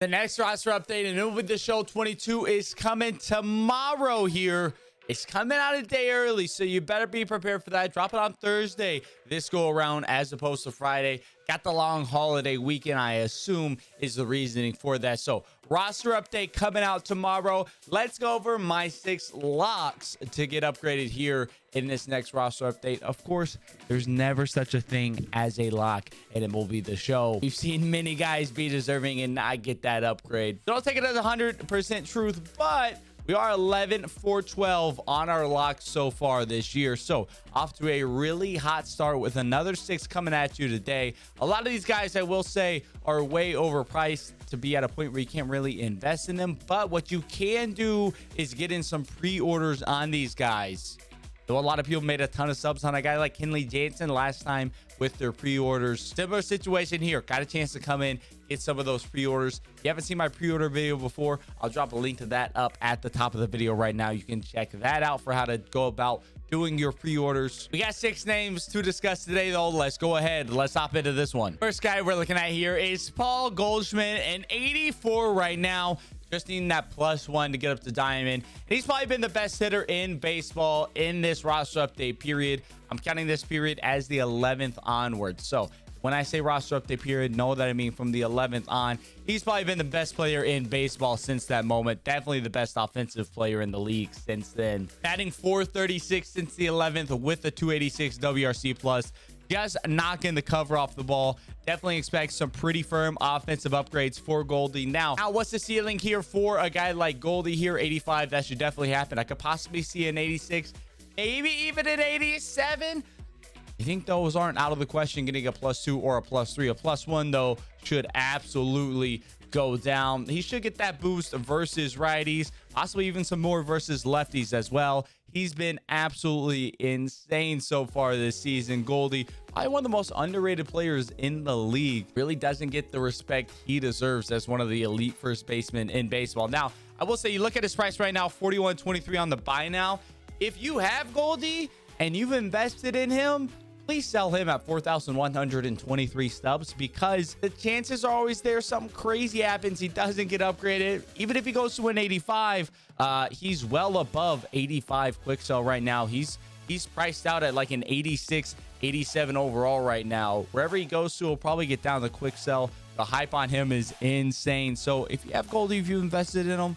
The next roster update and MLB The Show 22 is coming tomorrow here. It's coming out a day early, so you better be prepared for that. Drop it on Thursday this go around as opposed to Friday. Got the long holiday weekend, I assume, is the reasoning for that. So roster update coming out tomorrow. Let's go over my 6 locks to get upgraded here in this next roster update. Of course, there's never such a thing as a lock, and it will be the show. We've seen many guys be deserving and not get that upgrade. Don't take it as 100% truth, but we are 11 for 12 on our locks so far this year. So off to a really hot start with another 6 coming at you today. A lot of these guys, I will say, are way overpriced to be at a point where you can't really invest in them. But what you can do is get in some pre-orders on these guys. Though a lot of people made a ton of subs on a guy like Kenley Jansen last time with their pre-orders. Similar situation here. Got a chance to come in, get some of those pre-orders. If you haven't seen my pre-order video before, I'll drop a link to that up at the top of the video right now. You can check that out for how to go about doing your pre-orders. We got 6 names to discuss today, though. Let's go ahead. Let's hop into this one. First guy we're looking at here is Paul Goldschmidt, an 84 right now. Just needing that +1 to get up to diamond. And he's probably been the best hitter in baseball in this roster update period. I'm counting this period as the 11th onward. So when I say roster update period, know that I mean from the 11th on. He's probably been the best player in baseball since that moment. Definitely the best offensive player in the league since then. Batting .436 since the 11th with a 286 WRC plus. Just knocking the cover off the ball. Definitely expect some pretty firm offensive upgrades for Goldie. Now, what's the ceiling here for a guy like Goldie here? 85, that should definitely happen. I could possibly see an 86, maybe even an 87. I think those aren't out of the question, getting a +2 or a +3. A +1, though, should absolutely go down. He should get that boost versus righties, possibly even some more versus lefties as well. He's been absolutely insane so far this season. Goldie, probably one of the most underrated players in the league. Really doesn't get the respect he deserves as one of the elite first basemen in baseball. Now, I will say, you look at his price right now, 41.23 on the buy now. If you have Goldie and you've invested in him, please sell him at 4,123 stubs, because the chances are always there something crazy happens. He doesn't get upgraded. Even if he goes to an 85, he's well above 85 quick sell right now. He's priced out at like an 86, 87 overall right now. Wherever he goes to, he'll probably get down the quick sell. The hype on him is insane. So if you have Goldie, if you invested in him,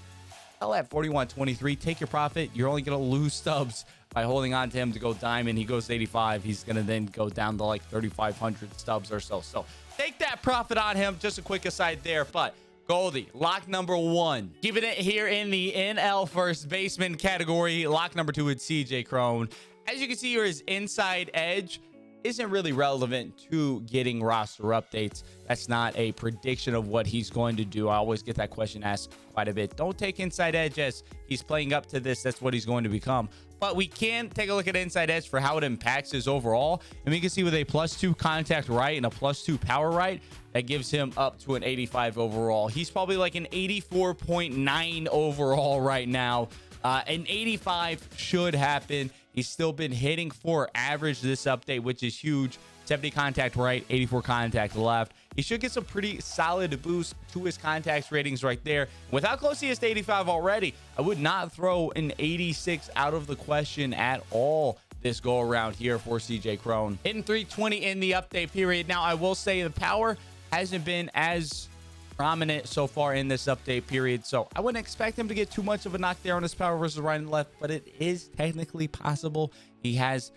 sell at 41.23. Take your profit. You're only going to lose stubs by holding on to him to go diamond. He goes 85. He's going to then go down to like 3,500 stubs or so. So take that profit on him. Just a quick aside there. But Goldie, lock number 1. Keeping it here in the NL first baseman category. Lock number 2 is CJ Cron. As you can see here, his inside edge isn't really relevant to getting roster updates. That's not a prediction of what he's going to do. I always get that question asked quite a bit. Don't take inside edge as he's playing up to this. That's what he's going to become. But we can take a look at inside edge for how it impacts his overall. And we can see with a +2 contact right and a +2 power right, that gives him up to an 85 overall. He's probably like an 84.9 overall right now. An 85 should happen. He's still been hitting for average this update, which is huge. 70 contact right, 84 contact left. He should get some pretty solid boost to his contacts ratings right there. Without close to 85 already, I would not throw an 86 out of the question at all this go around here for CJ Cron. Hitting 320 in the update period. Now, I will say the power hasn't been as prominent so far in this update period, so I wouldn't expect him to get too much of a knock there on his power versus right and left, but it is technically possible. He has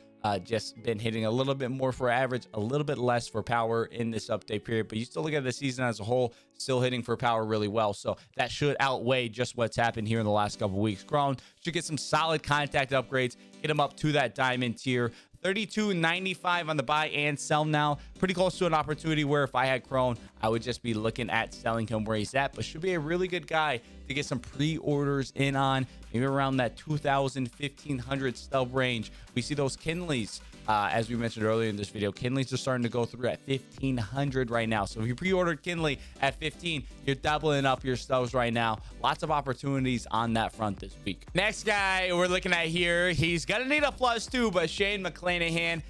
just been hitting a little bit more for average, a little bit less for power in this update period, but you still look at the season as a whole, still hitting for power really well, so that should outweigh just what's happened here in the last couple weeks. Cron should get some solid contact upgrades, get him up to that diamond tier. 32.95 on the buy and sell now. Pretty close to an opportunity where if I had Cron, I would just be looking at selling him where he's at, but should be a really good guy to get some pre-orders in on, maybe around that 2,000, 1,500 stub range. We see those Kenleys, as we mentioned earlier in this video, Kenleys are starting to go through at 1,500 right now. So if you pre-ordered Kenley at 15, you're doubling up your stubs right now. Lots of opportunities on that front this week. Next guy we're looking at here, he's gonna need a +2, but McClanahan,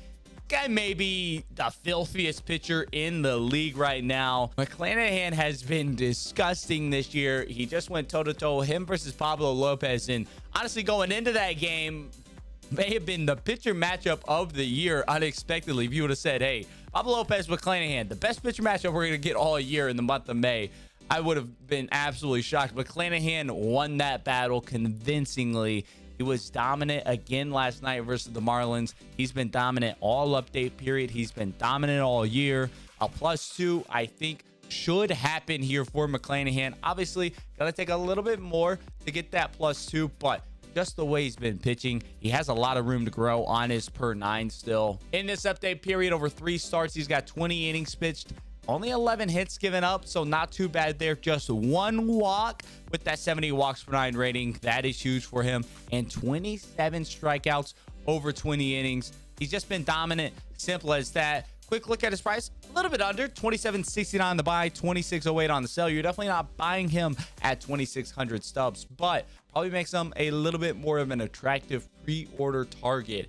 guy may be the filthiest pitcher in the league right now. McClanahan has been disgusting this year. He just went toe-to-toe, him versus Pablo Lopez. And honestly, going into that game, may have been the pitcher matchup of the year unexpectedly. If you would have said, hey, Pablo Lopez, McClanahan, the best pitcher matchup we're going to get all year in the month of May, I would have been absolutely shocked. McClanahan won that battle convincingly. He was dominant again last night versus the Marlins. He's been dominant all update period. He's been dominant all year. A +2, I think, should happen here for McClanahan. Obviously, got to take a little bit more to get that +2, but just the way he's been pitching, he has a lot of room to grow on his per 9 still. In this update period, over 3 starts, he's got 20 innings pitched, only 11 hits given up, so not too bad there. Just 1 walk with that 70 walks per 9 rating. That is huge for him. And 27 strikeouts over 20 innings. He's just been dominant. Simple as that. Quick look at his price. A little bit under. $27.69 on the buy, $26.08 on the sell. You're definitely not buying him at 2,600 stubs, but probably makes him a little bit more of an attractive pre-order target.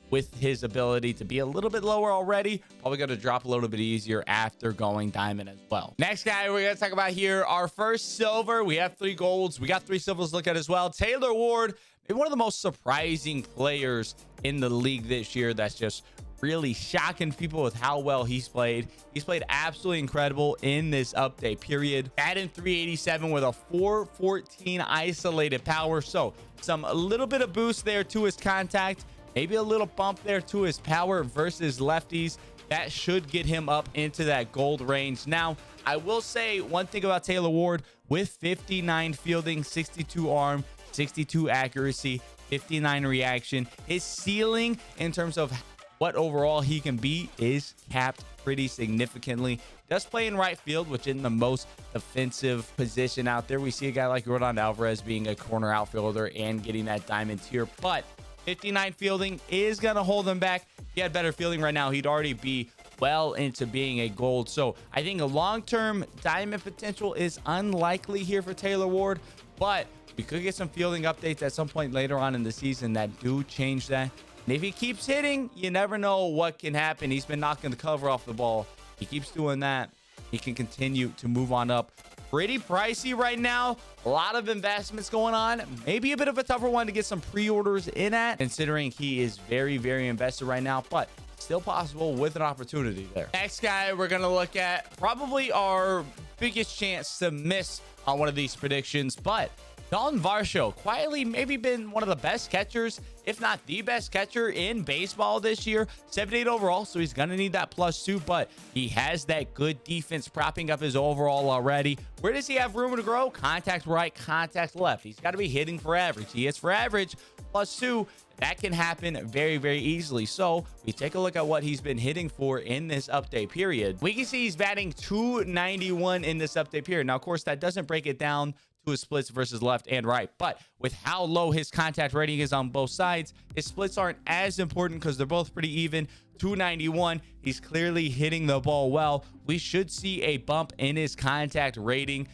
With his ability to be a little bit lower already, probably going to drop a little bit easier after going diamond as well. Next guy we're going to talk about here, our first silver. We have 3 golds. We got 3 silvers to look at as well. Taylor Ward, maybe one of the most surprising players in the league this year. That's just really shocking people with how well he's played. He's played absolutely incredible in this update period. Adding 387 with a 414 isolated power. So a little bit of boost there to his contact. Maybe a little bump there to his power versus lefties. That should get him up into that gold range. Now, I will say one thing about Taylor Ward. With 59 fielding, 62 arm, 62 accuracy, 59 reaction, his ceiling in terms of what overall he can be is capped pretty significantly. Does play in right field, which isn't the most offensive position out there. We see a guy like Yordan Alvarez being a corner outfielder and getting that diamond tier, but 59 fielding is going to hold him back. If he had better fielding right now, he'd already be well into being a gold. So I think a long-term diamond potential is unlikely here for Taylor Ward, but we could get some fielding updates at some point later on in the season that do change that. And if he keeps hitting, you never know what can happen. He's been knocking the cover off the ball. He keeps doing that. He can continue to move on up. Pretty pricey right now. A lot of investments going on. Maybe a bit of a tougher one to get some pre-orders in at, considering he is very, very invested right now, but still possible with an opportunity there. Next guy we're going to look at, probably our biggest chance to miss on one of these predictions, but Dioner Navarro, quietly maybe been one of the best catchers, if not the best catcher in baseball this year. 78 overall, so he's going to need that +2, but he has that good defense propping up his overall already. Where does he have room to grow? Contact right, contact left. He's got to be hitting for average. He hits for average, +2. That can happen very, very easily. So we take a look at what he's been hitting for in this update period. We can see he's batting .291 in this update period. Now, of course, that doesn't break it down to his splits versus left and right, but with how low his contact rating is on both sides, his splits aren't as important because they're both pretty even. .291, he's clearly hitting the ball well. We should see a bump in his contact rating.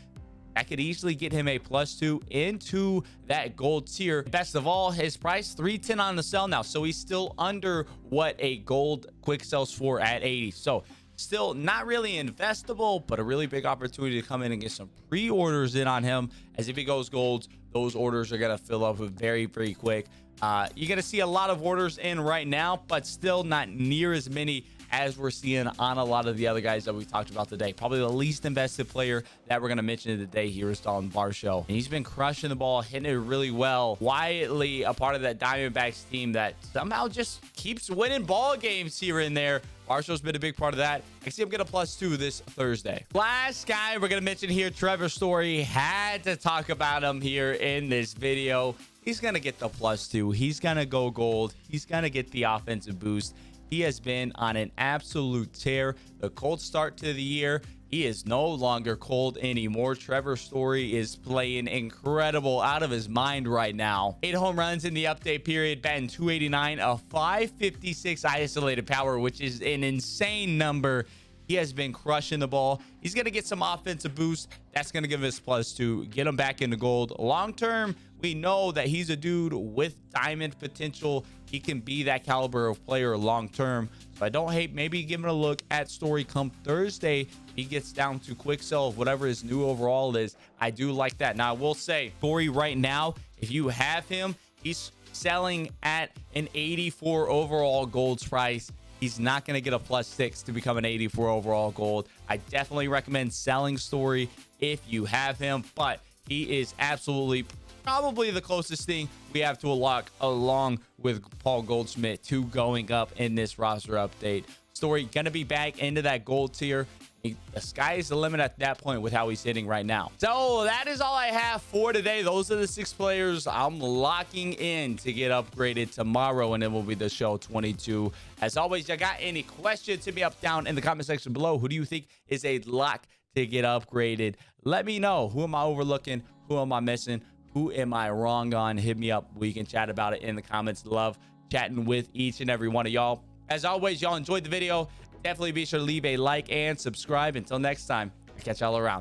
That could easily get him a +2 into that gold tier. Best of all, his price $310 on the sell now, so he's still under what a gold quick sells for at 80. So still not really investable, but a really big opportunity to come in and get some pre-orders in on him, as if he goes golds, those orders are going to fill up very, very quick. You're going to see a lot of orders in right now, but still not near as many as we're seeing on a lot of the other guys that we talked about today. Probably the least invested player that we're going to mention today here is Dioner Navarro. And he's been crushing the ball, hitting it really well. Quietly a part of that Diamondbacks team that somehow just keeps winning ball games here and there. Marshall's been a big part of that. I see him get a +2 this Thursday. Last guy we're going to mention here, Trevor Story. Had to talk about him here in this video. He's going to get the +2. He's going to go gold. He's going to get the offensive boost. He has been on an absolute tear. The cold start to the year, he is no longer cold anymore. Trevor Story is playing incredible, out of his mind right now. 8 home runs in the update period, batting .289, a .556 isolated power, which is an insane number. He has been crushing the ball. He's going to get some offensive boost. That's going to give us +2. Get him back into gold. Long term, we know that he's a dude with diamond potential. He can be that caliber of player long term. So I don't hate maybe giving a look at Story come Thursday. He gets down to quick sell of whatever his new overall is. I do like that. Now, I will say, Story right now, if you have him, he's selling at an 84 overall gold's price. He's not going to get a +6 to become an 84 overall gold. I definitely recommend selling Story if you have him, but he is absolutely probably the closest thing we have to a lock, along with Paul Goldschmidt, to going up in this roster update. Story going to be back into that gold tier. The sky is the limit at that point with how he's hitting right now. So that is all I have for today. Those are the 6 players I'm locking in to get upgraded tomorrow, and it will be the show 22. As always, you got any questions, hit me up down in the comment section below. Who do you think is a lock to get upgraded? Let me know. Who am I overlooking? Who am I missing? Who am I wrong on? Hit me up. We can chat about it in the comments. Love chatting with each and every one of y'all. As always, y'all enjoyed the video. Definitely be sure to leave a like and subscribe. Until next time, I'll catch y'all around.